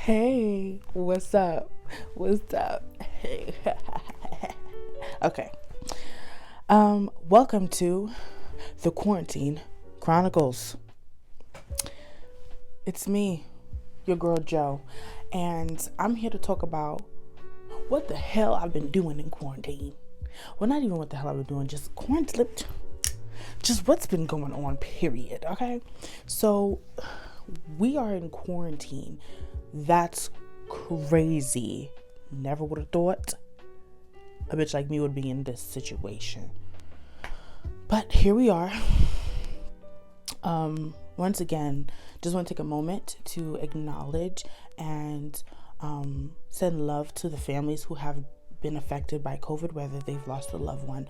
Hey, what's up? What's up? Hey. Okay. Welcome to the Quarantine Chronicles. It's me, your girl Joe, and I'm here to talk about what the hell I've been doing in quarantine. Well, not even what the hell I've been doing, just quarantine, just what's been going on, period. Okay? So, we are in quarantine. That's crazy. Never would have thought a bitch like me would be in this situation. But here we are. Once again, just want to take a moment to acknowledge and send love to the families who have been affected by COVID, whether they've lost a loved one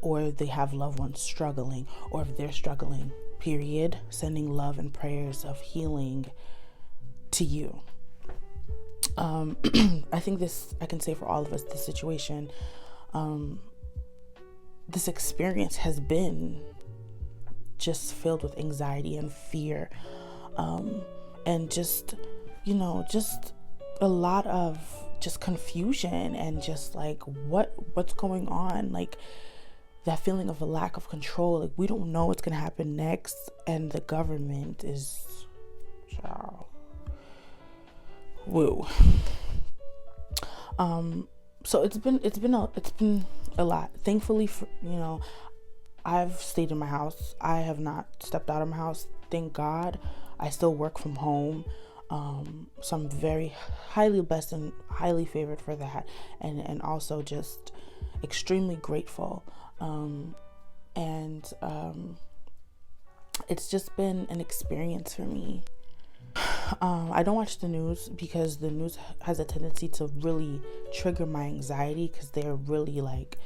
or they have loved ones struggling, or if they're struggling, period. Sending love and prayers of healing to you. I think I can say for all of us, this situation, this experience has been just filled with anxiety and fear, and just a lot of just confusion and just like what's going on, like that feeling of a lack of control. Like we don't know what's gonna happen next, and the government is woo. So it's been a lot. Thankfully, I've stayed in my house. I have not stepped out of my house. Thank God. I still work from home. So I'm very highly blessed and highly favored for that, and also just extremely grateful. It's just been an experience for me. I don't watch the news because the news has a tendency to really trigger my anxiety, because they're really like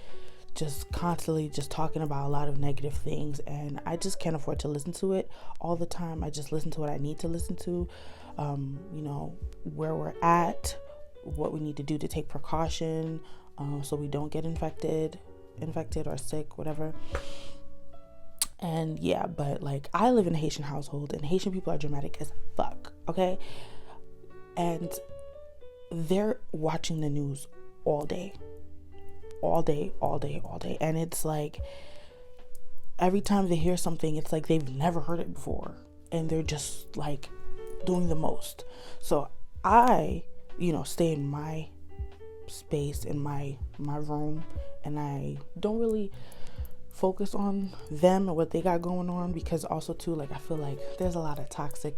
just constantly just talking about a lot of negative things, and I just can't afford to listen to it all the time. I just listen to what I need to listen to, where we're at, what we need to do to take precaution, so we don't get infected or sick, whatever. And yeah, but like I live in a Haitian household, and Haitian people are dramatic as fuck, okay? And they're watching the news all day. And it's like every time they hear something, it's like they've never heard it before, and they're just like doing the most. So I, stay in my space, in my room, and I don't really focus on them and what they got going on, because also too, like I feel like there's a lot of toxicity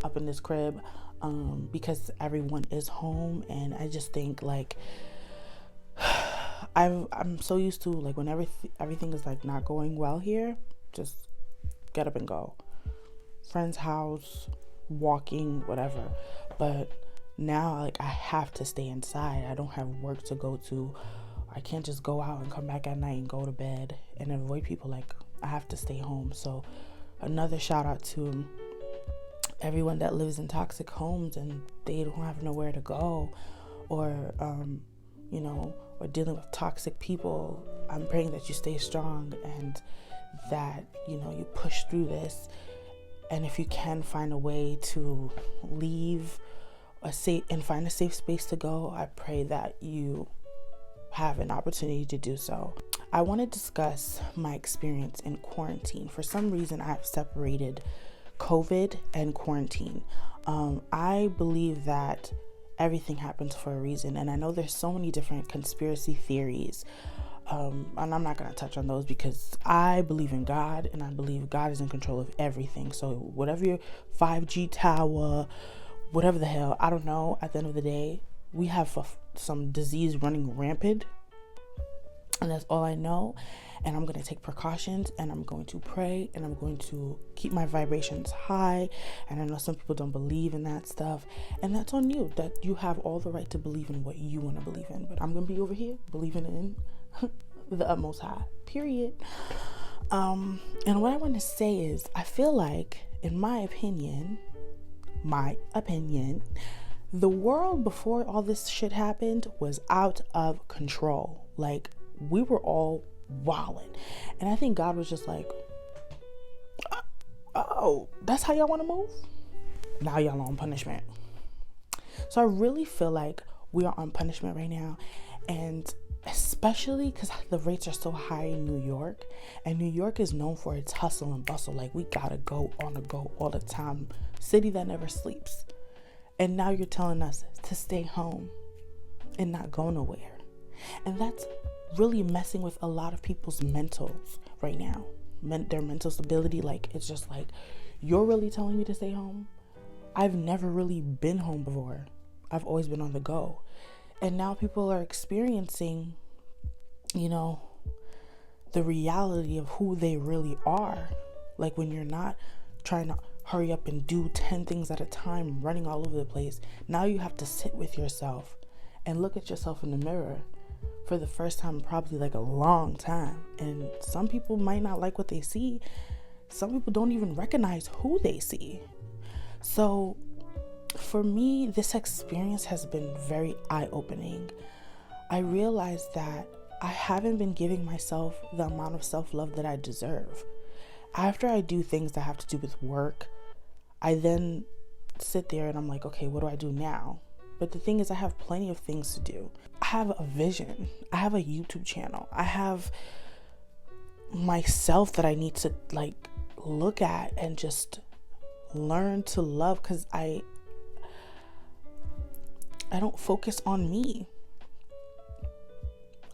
up in this crib, because everyone is home, and I just think like I'm so used to like when everything is like not going well here, just get up and go, friend's house, walking, whatever. But now like I have to stay inside. I don't have work to go to. I can't just go out and come back at night and go to bed and avoid people. Like I have to stay home. So another shout out to everyone that lives in toxic homes and they don't have nowhere to go, or or dealing with toxic people. I'm praying that you stay strong and that you push through this. And if you can find a way to leave find a safe space to go, I pray that you have an opportunity to do so. I want to discuss my experience in quarantine. For some reason, I've separated COVID and quarantine. I believe that everything happens for a reason, and I know there's so many different conspiracy theories, and I'm not going to touch on those because I believe in God, and I believe God is in control of everything. So whatever your 5G tower, whatever the hell, I don't know. At the end of the day, we have some disease running rampant, and that's all I know. And I'm going to take precautions, and I'm going to pray, and I'm going to keep my vibrations high. And I know some people don't believe in that stuff, and that's on you. That you have all the right to believe in what you want to believe in. But I'm going to be over here believing in the utmost high, period. And what I want to say is, I feel like, in my opinion, the world before all this shit happened was out of control. Like, we were all wilding. And I think God was just like, oh, that's how y'all want to move? now y'all on punishment. So I really feel like we are on punishment right now, and especially because the rates are so high in New York, and New York is known for its hustle and bustle. Like, we gotta go on the go all the time, city that never sleeps. And now you're telling us to stay home and not go nowhere, and that's really messing with a lot of people's mentals right now, their mental stability. Like, it's just like, you're really telling me to stay home? I've never really been home before. I've always been on the go. And now people are experiencing, the reality of who they really are. Like, when you're not trying to hurry up and do 10 things at a time, running all over the place, now you have to sit with yourself and look at yourself in the mirror for the first time, probably like a long time. And some people might not like what they see. Some people don't even recognize who they see. So for me, this experience has been very eye-opening. I realized that I haven't been giving myself the amount of self-love that I deserve. After I do things that have to do with work, I then sit there and I'm like, okay, what do I do now? But the thing is, I have plenty of things to do. I have a vision. I have a YouTube channel. I have myself that I need to look at and just learn to love, because I don't focus on me.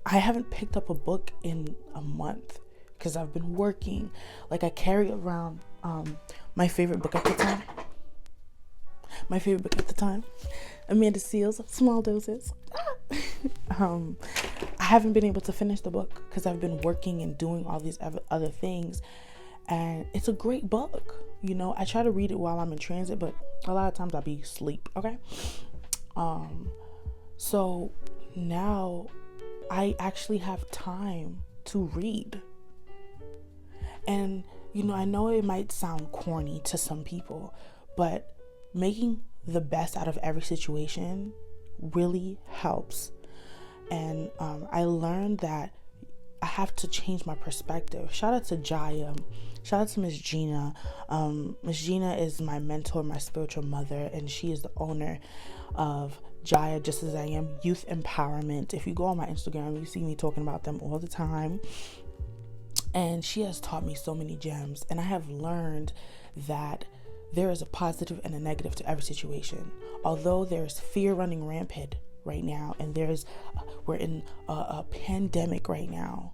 I haven't picked up a book in a month because I've been working. Like, I carry around my favorite book at the time. Amanda Seals, Small Doses. I haven't been able to finish the book because I've been working and doing all these other things. And it's a great book. I try to read it while I'm in transit, but a lot of times I'll be asleep. Okay. So now I actually have time to read. And, I know it might sound corny to some people, but making the best out of every situation really helps. And I learned that I have to change my perspective. Shout out to Jaya. Shout out to Miss Gina. Miss Gina is my mentor, my spiritual mother, and she is the owner of Jaya Just As I Am Youth Empowerment. If you go on my Instagram, you see me talking about them all the time. And she has taught me so many gems. And I have learned that there is a positive and a negative to every situation. Although there's fear running rampant right now, and we're in a pandemic right now,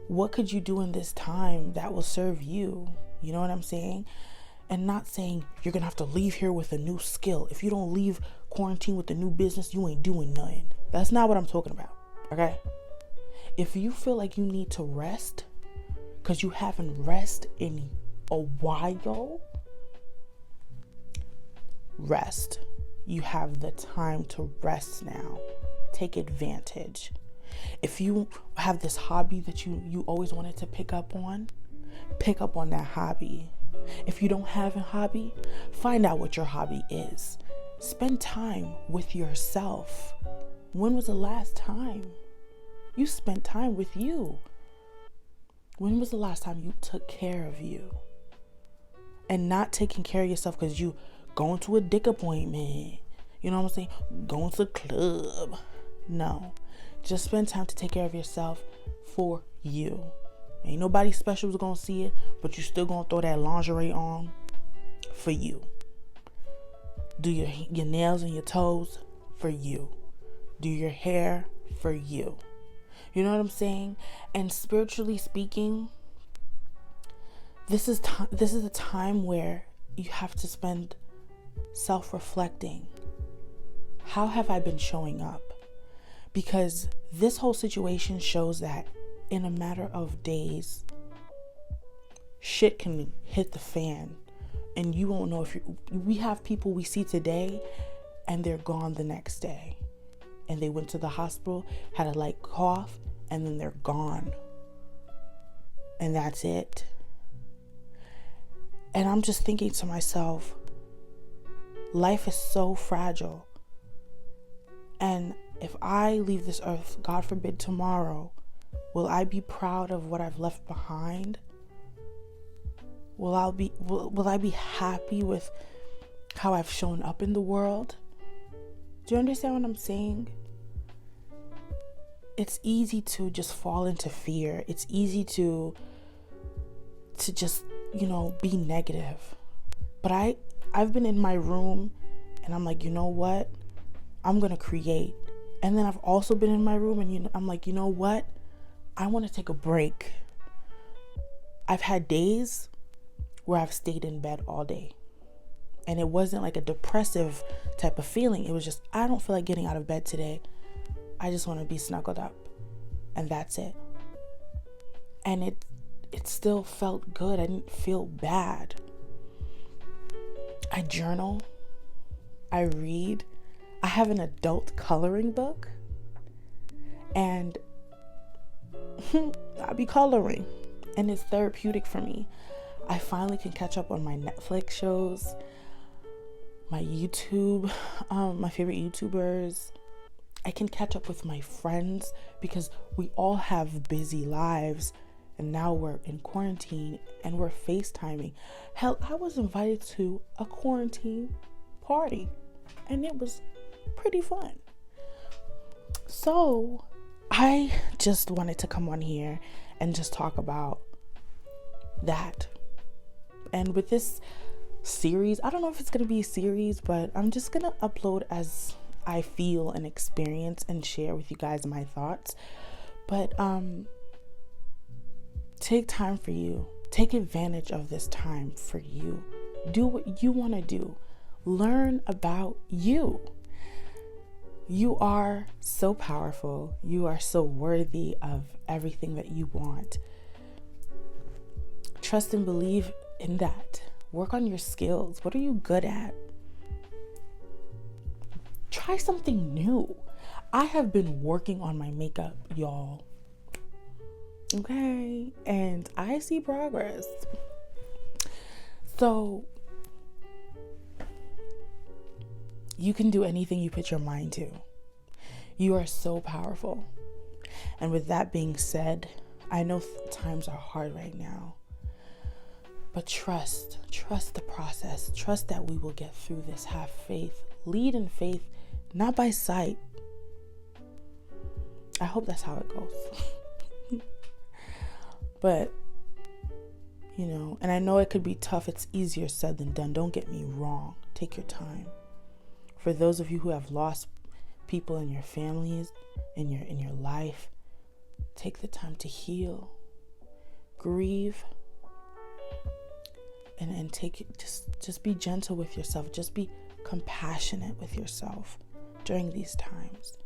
what could you do in this time that will serve you? You know what I'm saying? And not saying you're gonna have to leave here with a new skill. If you don't leave quarantine with a new business, you ain't doing nothing. That's not what I'm talking about. Okay? If you feel like you need to rest because you haven't rested in a while, rest. You have the time to rest now. Take advantage. If you have this hobby that you always wanted to pick up on that hobby. If you don't have a hobby, find out what your hobby is. Spend time with yourself. When was the last time you spent time with you? When was the last time you took care of you? And not taking care of yourself because you going to a dick appointment. You know what I'm saying? Going to the club. No. Just spend time to take care of yourself for you. Ain't nobody special is going to see it, but you still going to throw that lingerie on for you. Do your nails and your toes for you. Do your hair for you. You know what I'm saying? And spiritually speaking, this is a time where you have to spend self-reflecting. How have I been showing up? Because this whole situation shows that in a matter of days, shit can hit the fan and you won't know we have people we see today and they're gone the next day. And they went to the hospital, had a light cough, and then they're gone. And that's it. And I'm just thinking to myself, life is so fragile. And if I leave this earth, God forbid, tomorrow, will I be proud of what I've left behind? Will I be happy with how I've shown up in the world. Do you understand what I'm saying? It's easy to just fall into fear. It's easy to just, be negative. But I've been in my room and I'm like, you know what? I'm going to create. And then I've also been in my room and I'm like, you know what? I want to take a break. I've had days where I've stayed in bed all day. And it wasn't like a depressive type of feeling. It was just, I don't feel like getting out of bed today. I just want to be snuggled up. And that's it. And it still felt good. I didn't feel bad. I journal. I read. I have an adult coloring book. And I be coloring. And it's therapeutic for me. I finally can catch up on my Netflix shows, my YouTube, my favorite YouTubers. I can catch up with my friends because we all have busy lives. And now we're in quarantine and we're FaceTiming. Hell, I was invited to a quarantine party and it was pretty fun. So I just wanted to come on here and just talk about that. And with this series, I don't know if it's going to be a series, but I'm just going to upload as I feel and experience and share with you guys my thoughts. But take time for you. Take advantage of this time for you. Do what you want to do. Learn about you. You are so powerful. You are so worthy of everything that you want. Trust and believe in that. Work on your skills. What are you good at? Try something new. I have been working on my makeup, y'all. Okay? And I see progress. So, you can do anything you put your mind to. You are so powerful. And with that being said, I know times are hard right now. But trust the process. Trust that we will get through this. Have faith. Lead in faith, not by sight. I hope that's how it goes. But, and I know it could be tough. It's easier said than done. Don't get me wrong. Take your time. For those of you who have lost people in your families, in your life, take the time to heal, grieve, and take it. Just be gentle with yourself. Just be compassionate with yourself during these times.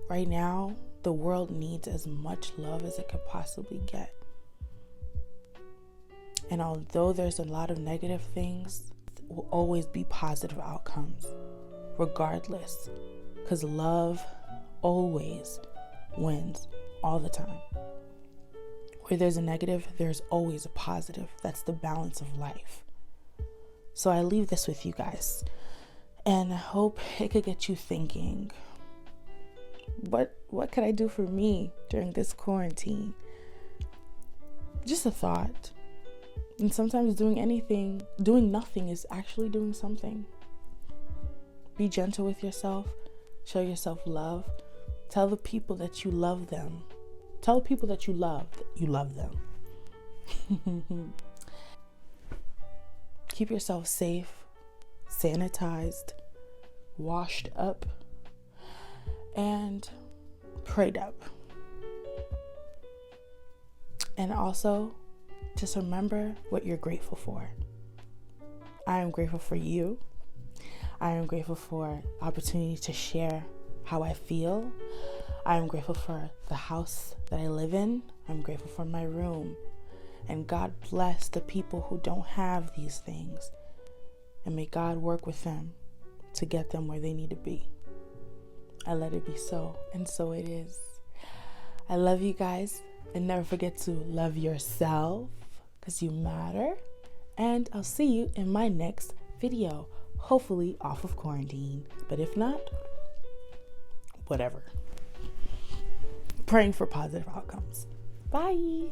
Right now, the world needs as much love as it could possibly get. And although there's a lot of negative things, there will always be positive outcomes, regardless. Because love always wins all the time. Where there's a negative, there's always a positive. That's the balance of life. So I leave this with you guys. And I hope it could get you thinking. What could I do for me during this quarantine? Just a thought. And sometimes doing nothing is actually doing something. Be gentle with yourself. Show yourself love. Tell the people that you love them. Tell people that you love them. Keep yourself safe, sanitized, washed up, and prayed up. And also, just remember what you're grateful for. I am grateful for you. I am grateful for the opportunity to share how I feel. I am grateful for the house that I live in. I'm grateful for my room. And God bless the people who don't have these things. And may God work with them to get them where they need to be. I let it be so, and so it is. I love you guys. And never forget to love yourself, because you matter. And I'll see you in my next video, hopefully off of quarantine. But if not, whatever. Praying for positive outcomes. Bye.